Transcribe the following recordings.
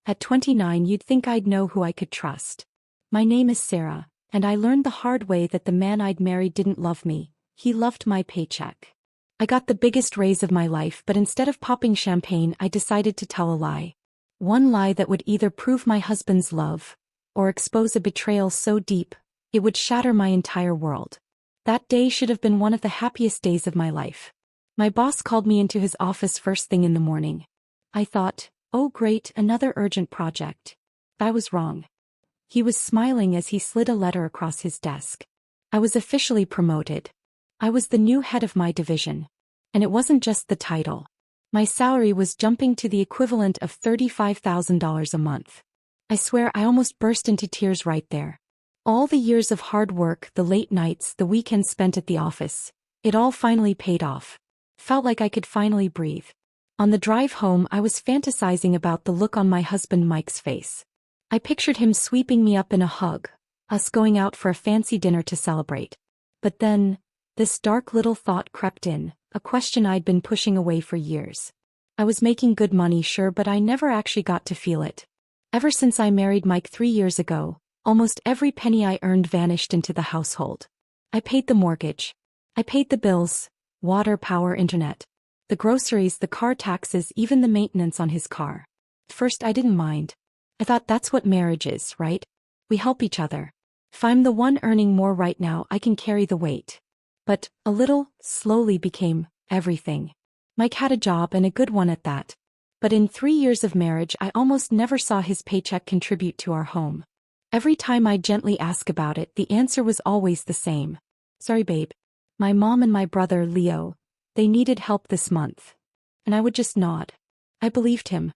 At 29 you'd think I'd know who I could trust. My name is Sarah, and I learned the hard way that the man I'd married didn't love me, he loved my paycheck. I got the biggest raise of my life, but instead of popping champagne I decided to tell a lie. One lie that would either prove my husband's love, or expose a betrayal so deep, it would shatter my entire world. That day should have been one of the happiest days of my life. My boss called me into his office first thing in the morning. I thought, oh great, another urgent project. I was wrong. He was smiling as he slid a letter across his desk. I was officially promoted. I was the new head of my division. And it wasn't just the title. My salary was jumping to the equivalent of $35,000 a month. I swear I almost burst into tears right there. All the years of hard work, the late nights, the weekends spent at the office, it all finally paid off. Felt like I could finally breathe. On the drive home I was fantasizing about the look on my husband Mike's face. I pictured him sweeping me up in a hug, us going out for a fancy dinner to celebrate. But then, this dark little thought crept in, a question I'd been pushing away for years. I was making good money, sure, but I never actually got to feel it. Ever since I married Mike 3 years ago, almost every penny I earned vanished into the household. I paid the mortgage. I paid the bills, water, power, internet, the groceries, the car taxes, even the maintenance on his car. At first I didn't mind. I thought that's what marriage is, right? We help each other. If I'm the one earning more right now, I can carry the weight. But, a little, slowly became everything. Mike had a job, and a good one at that. But in 3 years of marriage I almost never saw his paycheck contribute to our home. Every time I gently asked about it, the answer was always the same. Sorry babe. My mom and my brother Leo, they needed help this month. And I would just nod. I believed him.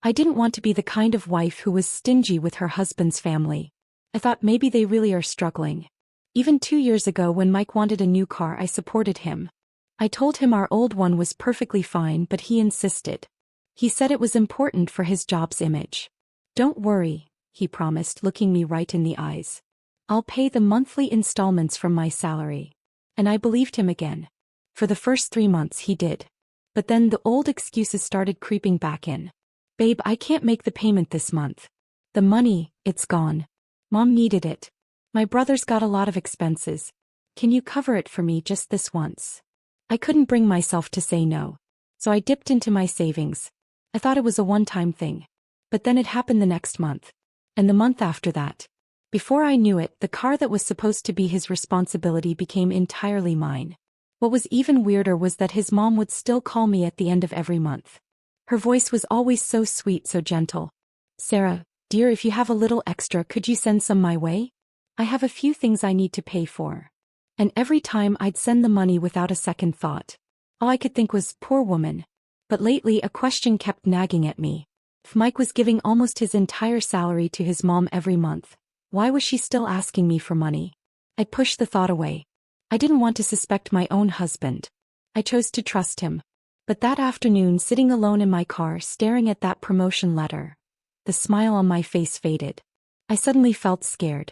I didn't want to be the kind of wife who was stingy with her husband's family. I thought maybe they really are struggling. Even 2 years ago when Mike wanted a new car, I supported him. I told him our old one was perfectly fine, but he insisted. He said it was important for his job's image. Don't worry, he promised, looking me right in the eyes. I'll pay the monthly installments from my salary. And I believed him again. For the first 3 months he did. But then the old excuses started creeping back in. Babe, I can't make the payment this month. The money, it's gone. Mom needed it. My brother's got a lot of expenses. Can you cover it for me just this once? I couldn't bring myself to say no. So I dipped into my savings. I thought it was a one-time thing. But then it happened the next month. And the month after that. Before I knew it, the car that was supposed to be his responsibility became entirely mine. What was even weirder was that his mom would still call me at the end of every month. Her voice was always so sweet, so gentle. Sarah, dear, if you have a little extra, could you send some my way? I have a few things I need to pay for. And every time I'd send the money without a second thought. All I could think was, poor woman. But lately a question kept nagging at me. If Mike was giving almost his entire salary to his mom every month, why was she still asking me for money? I'd pushed the thought away. I didn't want to suspect my own husband. I chose to trust him. But that afternoon, sitting alone in my car staring at that promotion letter, the smile on my face faded. I suddenly felt scared.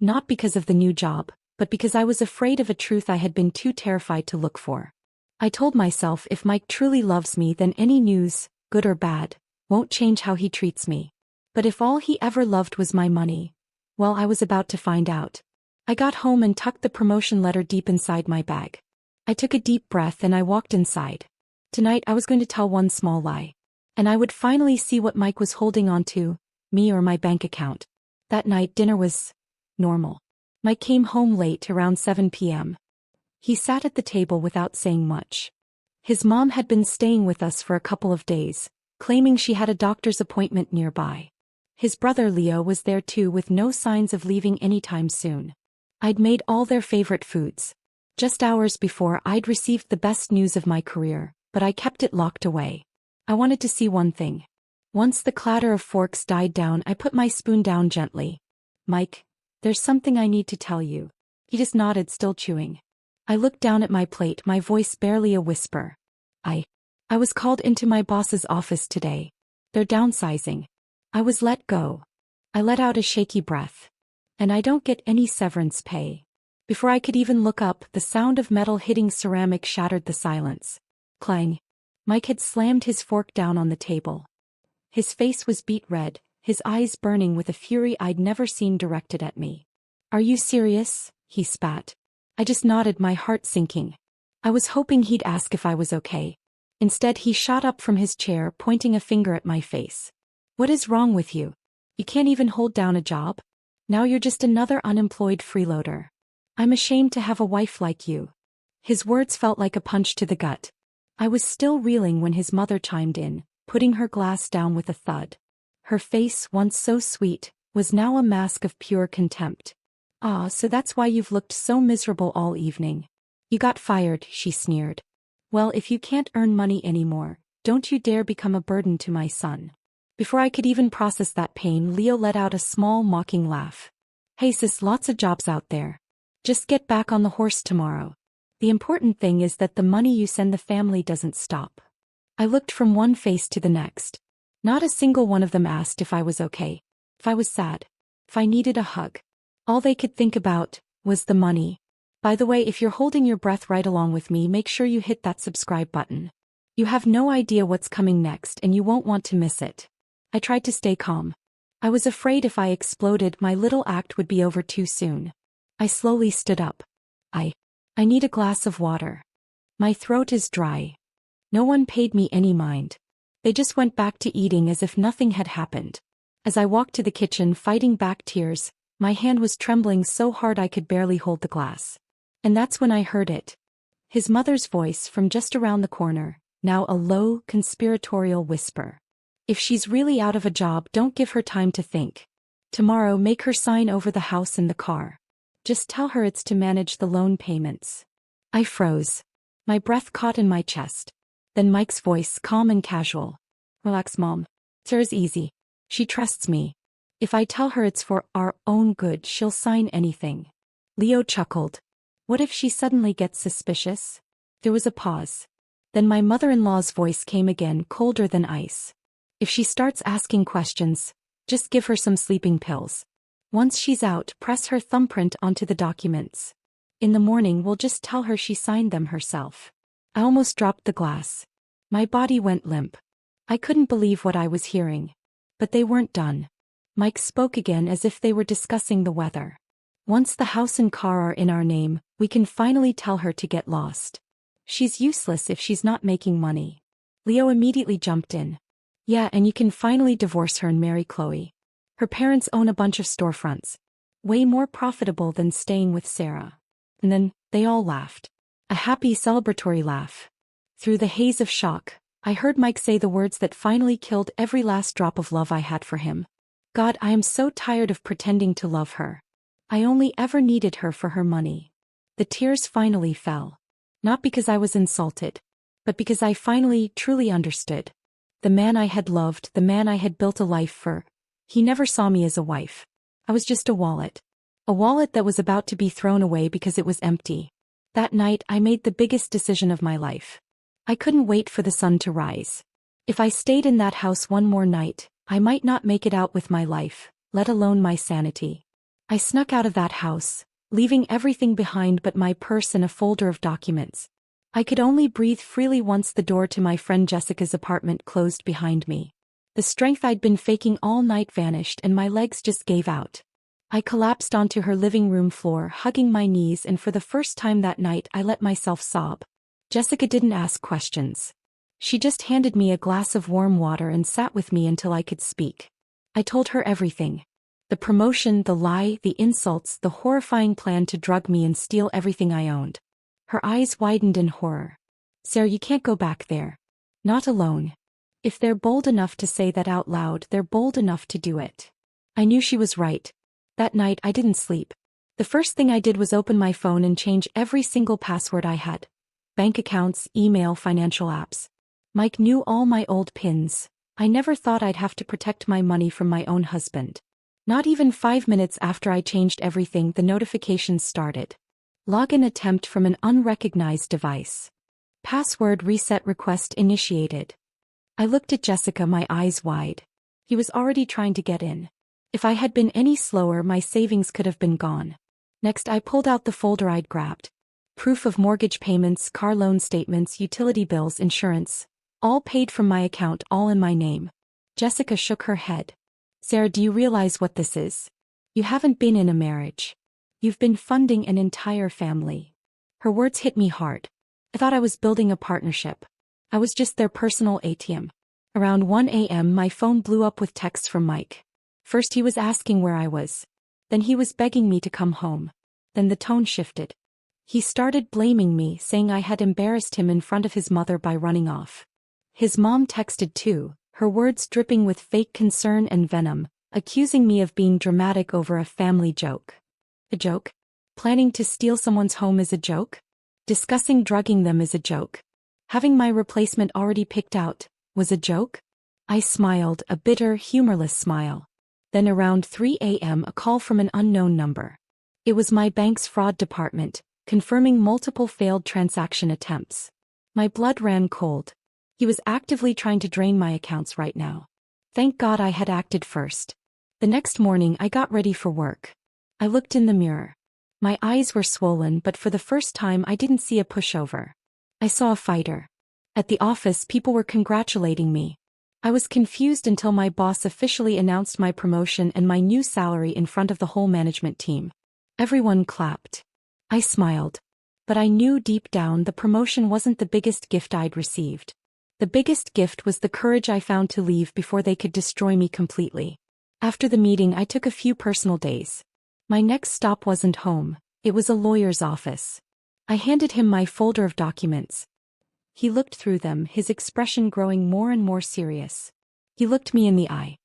Not because of the new job, but because I was afraid of a truth I had been too terrified to look for. I told myself if Mike truly loves me, then any news, good or bad, won't change how he treats me. But if all he ever loved was my money, well, I was about to find out. I got home and tucked the promotion letter deep inside my bag. I took a deep breath and I walked inside. Tonight I was going to tell one small lie. And I would finally see what Mike was holding on to, me or my bank account. That night dinner was normal. Mike came home late, around 7 p.m. He sat at the table without saying much. His mom had been staying with us for a couple of days, claiming she had a doctor's appointment nearby. His brother Leo was there too, with no signs of leaving anytime soon. I'd made all their favorite foods. Just hours before, I'd received the best news of my career, but I kept it locked away. I wanted to see one thing. Once the clatter of forks died down, I put my spoon down gently. Mike, there's something I need to tell you. He just nodded, still chewing. I looked down at my plate, my voice barely a whisper. I was called into my boss's office today. They're downsizing. I was let go. I let out a shaky breath. And I don't get any severance pay. Before I could even look up, the sound of metal hitting ceramic shattered the silence. Clang. Mike had slammed his fork down on the table. His face was beet red, his eyes burning with a fury I'd never seen directed at me. "Are you serious?" he spat. I just nodded, my heart sinking. I was hoping he'd ask if I was okay. Instead, he shot up from his chair, pointing a finger at my face. "What is wrong with you? You can't even hold down a job? Now you're just another unemployed freeloader. I'm ashamed to have a wife like you." His words felt like a punch to the gut. I was still reeling when his mother chimed in, putting her glass down with a thud. Her face, once so sweet, was now a mask of pure contempt. "Ah, so that's why you've looked so miserable all evening. You got fired," she sneered. "Well, if you can't earn money anymore, don't you dare become a burden to my son." Before I could even process that pain, Leo let out a small, mocking laugh. "Hey sis, lots of jobs out there. Just get back on the horse tomorrow. The important thing is that the money you send the family doesn't stop." I looked from one face to the next. Not a single one of them asked if I was okay, if I was sad, if I needed a hug. All they could think about was the money. By the way, if you're holding your breath right along with me, make sure you hit that subscribe button. You have no idea what's coming next and you won't want to miss it. I tried to stay calm. I was afraid if I exploded, my little act would be over too soon. I slowly stood up. I need a glass of water. My throat is dry. No one paid me any mind. They just went back to eating as if nothing had happened. As I walked to the kitchen, fighting back tears, my hand was trembling so hard I could barely hold the glass. And that's when I heard it. His mother's voice from just around the corner, now a low, conspiratorial whisper. "If she's really out of a job, don't give her time to think. Tomorrow, make her sign over the house and the car. Just tell her it's to manage the loan payments." I froze. My breath caught in my chest. Then Mike's voice, calm and casual. "Relax, Mom. Sarah's easy. She trusts me. If I tell her it's for our own good, she'll sign anything." Leo chuckled. "What if she suddenly gets suspicious?" There was a pause. Then my mother-in-law's voice came again, colder than ice. "If she starts asking questions, just give her some sleeping pills. Once she's out, press her thumbprint onto the documents. In the morning, we'll just tell her she signed them herself." I almost dropped the glass. My body went limp. I couldn't believe what I was hearing. But they weren't done. Mike spoke again as if they were discussing the weather. "Once the house and car are in our name, we can finally tell her to get lost. She's useless if she's not making money." Leo immediately jumped in. "Yeah, and you can finally divorce her and marry Chloe. Her parents own a bunch of storefronts. Way more profitable than staying with Sarah." And then, they all laughed. A happy, celebratory laugh. Through the haze of shock, I heard Mike say the words that finally killed every last drop of love I had for him. "God, I am so tired of pretending to love her. I only ever needed her for her money." The tears finally fell. Not because I was insulted, but because I finally, truly understood. The man I had loved, the man I had built a life for, he never saw me as a wife. I was just a wallet. A wallet that was about to be thrown away because it was empty. That night, I made the biggest decision of my life. I couldn't wait for the sun to rise. If I stayed in that house one more night, I might not make it out with my life, let alone my sanity. I snuck out of that house, leaving everything behind but my purse and a folder of documents. I could only breathe freely once the door to my friend Jessica's apartment closed behind me. The strength I'd been faking all night vanished and my legs just gave out. I collapsed onto her living room floor, hugging my knees, and for the first time that night I let myself sob. Jessica didn't ask questions. She just handed me a glass of warm water and sat with me until I could speak. I told her everything. The promotion, the lie, the insults, the horrifying plan to drug me and steal everything I owned. Her eyes widened in horror. "Sarah, you can't go back there. Not alone. If they're bold enough to say that out loud, they're bold enough to do it." I knew she was right. That night, I didn't sleep. The first thing I did was open my phone and change every single password I had. Bank accounts, email, financial apps. Mike knew all my old pins. I never thought I'd have to protect my money from my own husband. Not even 5 minutes after I changed everything, the notifications started. Login attempt from an unrecognized device. Password reset request initiated. I looked at Jessica, my eyes wide. He was already trying to get in. If I had been any slower, my savings could have been gone. Next, I pulled out the folder I'd grabbed. Proof of mortgage payments, car loan statements, utility bills, insurance. All paid from my account, all in my name. Jessica shook her head. Sarah, do you realize what this is? You haven't been in a marriage. You've been funding an entire family. Her words hit me hard. I thought I was building a partnership. I was just their personal ATM. Around 1 a.m. my phone blew up with texts from Mike. First he was asking where I was. Then he was begging me to come home. Then the tone shifted. He started blaming me, saying I had embarrassed him in front of his mother by running off. His mom texted too, her words dripping with fake concern and venom, accusing me of being dramatic over a family joke. A joke? Planning to steal someone's home is a joke? Discussing drugging them is a joke? Having my replacement already picked out was a joke? I smiled, a bitter, humorless smile. Then around 3 a.m. a call from an unknown number. It was my bank's fraud department, confirming multiple failed transaction attempts. My blood ran cold. He was actively trying to drain my accounts right now. Thank God I had acted first. The next morning I got ready for work. I looked in the mirror. My eyes were swollen, but for the first time I didn't see a pushover. I saw a fighter. At the office people were congratulating me. I was confused until my boss officially announced my promotion and my new salary in front of the whole management team. Everyone clapped. I smiled. But I knew deep down the promotion wasn't the biggest gift I'd received. The biggest gift was the courage I found to leave before they could destroy me completely. After the meeting I took a few personal days. My next stop wasn't home, it was a lawyer's office. I handed him my folder of documents. He looked through them, his expression growing more and more serious. He looked me in the eye.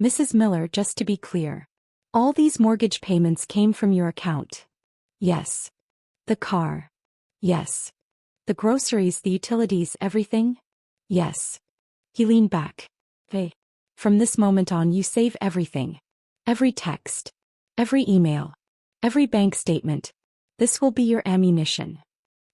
Mrs. Miller, just to be clear. All these mortgage payments came from your account. Yes. The car. Yes. The groceries, the utilities, everything? Yes. He leaned back. Hey. From this moment on you save everything. Every text. Every email. Every bank statement. This will be your ammunition.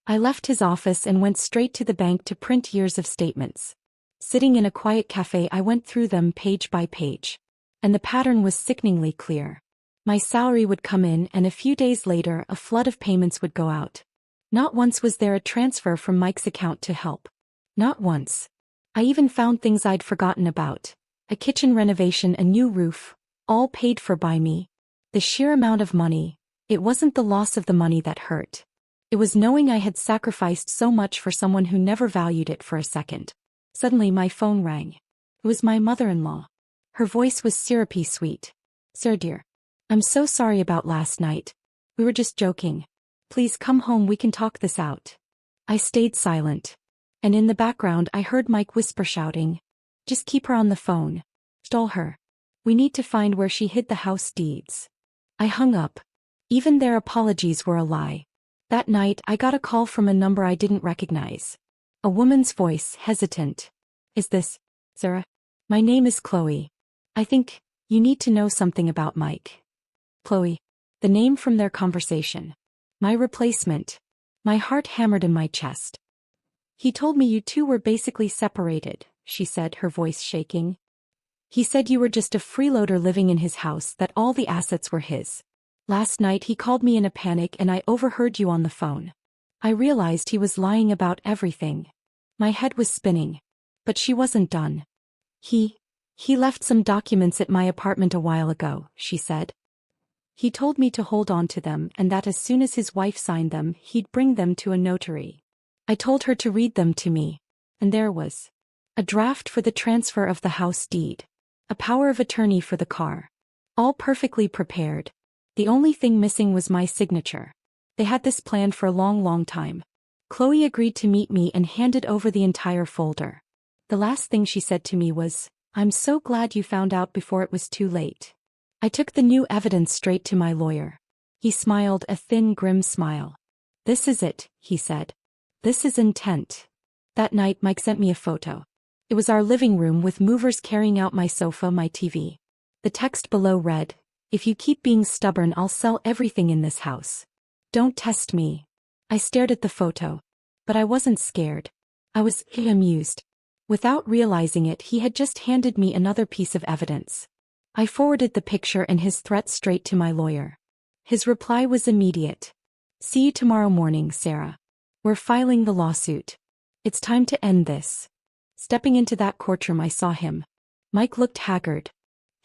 I left his office and went straight to the bank to print years of statements. Sitting in a quiet cafe I went through them page by page. And the pattern was sickeningly clear. My salary would come in and a few days later a flood of payments would go out. Not once was there a transfer from Mike's account to help. Not once. I even found things I'd forgotten about. A kitchen renovation, a new roof, all paid for by me. The sheer amount of money, it wasn't the loss of the money that hurt. It was knowing I had sacrificed so much for someone who never valued it for a second. Suddenly my phone rang. It was my mother-in-law. Her voice was syrupy sweet. Sir dear. I'm so sorry about last night. We were just joking. Please come home, we can talk this out. I stayed silent. And in the background I heard Mike whisper shouting. Just keep her on the phone. Stall her. We need to find where she hid the house deeds. I hung up. Even their apologies were a lie. That night I got a call from a number I didn't recognize. A woman's voice, hesitant. Is this Sarah? My name is Chloe. I think you need to know something about Mike. Chloe. The name from their conversation. My replacement. My heart hammered in my chest. He told me you two were basically separated, she said, her voice shaking. He said you were just a freeloader living in his house, that all the assets were his. Last night he called me in a panic and I overheard you on the phone. I realized he was lying about everything. My head was spinning. But she wasn't done. He left some documents at my apartment a while ago, she said. He told me to hold on to them and that as soon as his wife signed them, he'd bring them to a notary. I told her to read them to me. And there was a draft for the transfer of the house deed. A power of attorney for the car. All perfectly prepared. The only thing missing was my signature. They had this planned for a long time. Chloe agreed to meet me and handed over the entire folder. The last thing she said to me was, I'm so glad you found out before it was too late. I took the new evidence straight to my lawyer. He smiled, a thin, grim smile. This is it, he said. This is intent. That night Mike sent me a photo. It was our living room with movers carrying out my sofa, my TV. The text below read, if you keep being stubborn I'll sell everything in this house. Don't test me. I stared at the photo. But I wasn't scared. I was amused. Without realizing it, he had just handed me another piece of evidence. I forwarded the picture and his threat straight to my lawyer. His reply was immediate. See you tomorrow morning, Sarah. We're filing the lawsuit. It's time to end this. Stepping into that courtroom I saw him. Mike looked haggard.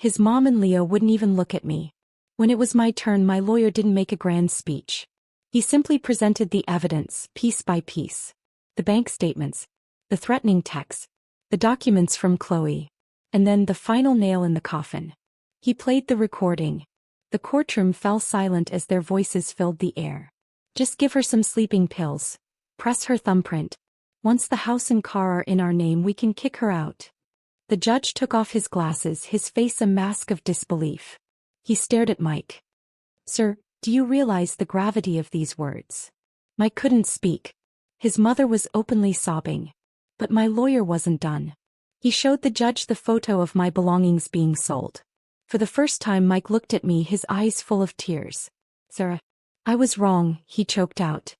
His mom and Leo wouldn't even look at me. When it was my turn, my lawyer didn't make a grand speech. He simply presented the evidence, piece by piece. The bank statements, the threatening texts, the documents from Chloe, and then the final nail in the coffin. He played the recording. The courtroom fell silent as their voices filled the air. Just give her some sleeping pills. Press her thumbprint. Once the house and car are in our name, we can kick her out. The judge took off his glasses, his face a mask of disbelief. He stared at Mike. Sir, do you realize the gravity of these words? Mike couldn't speak. His mother was openly sobbing. But my lawyer wasn't done. He showed the judge the photo of my belongings being sold. For the first time, Mike looked at me, his eyes full of tears. Sarah, I was wrong, he choked out.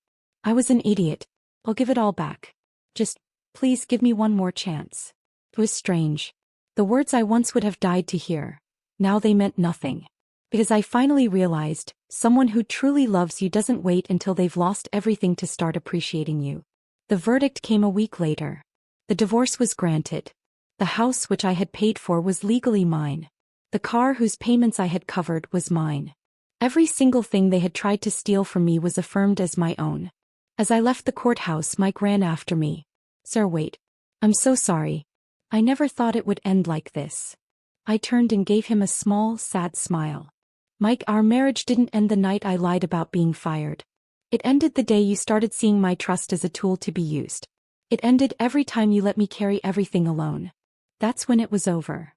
I was an idiot. I'll give it all back. Just, please give me one more chance. It was strange. The words I once would have died to hear. Now they meant nothing. Because I finally realized, someone who truly loves you doesn't wait until they've lost everything to start appreciating you. The verdict came a week later. The divorce was granted. The house which I had paid for was legally mine. The car whose payments I had covered was mine. Every single thing they had tried to steal from me was affirmed as my own. As I left the courthouse, Mike ran after me. Sir, wait. I'm so sorry. I never thought it would end like this. I turned and gave him a small, sad smile. Mike, our marriage didn't end the night I lied about being fired. It ended the day you started seeing my trust as a tool to be used. It ended every time you let me carry everything alone. That's when it was over.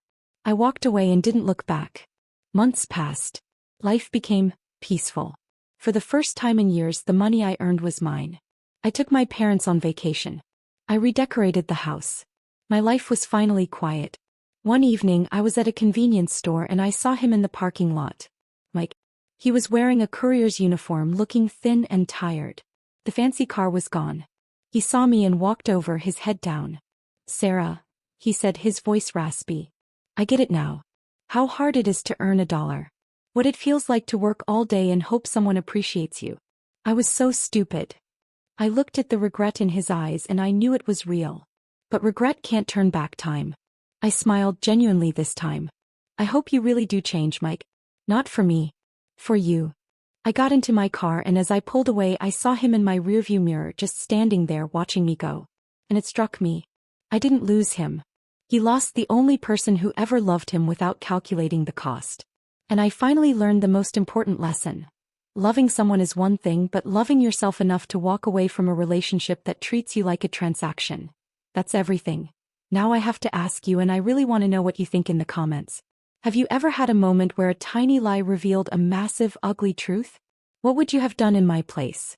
I walked away and didn't look back. Months passed. Life became peaceful. For the first time in years, the money I earned was mine. I took my parents on vacation. I redecorated the house. My life was finally quiet. One evening, I was at a convenience store and I saw him in the parking lot. Mike. He was wearing a courier's uniform, looking thin and tired. The fancy car was gone. He saw me and walked over, his head down. Sarah, he said, his voice raspy. I get it now. How hard it is to earn $1. What it feels like to work all day and hope someone appreciates you. I was so stupid. I looked at the regret in his eyes and I knew it was real. But regret can't turn back time. I smiled genuinely this time. I hope you really do change, Mike. Not for me. For you. I got into my car and as I pulled away I saw him in my rearview mirror just standing there watching me go. And it struck me. I didn't lose him. He lost the only person who ever loved him without calculating the cost. And I finally learned the most important lesson. Loving someone is one thing, but loving yourself enough to walk away from a relationship that treats you like a transaction. That's everything. Now I have to ask you, and I really want to know what you think in the comments. Have you ever had a moment where a tiny lie revealed a massive, ugly truth? What would you have done in my place?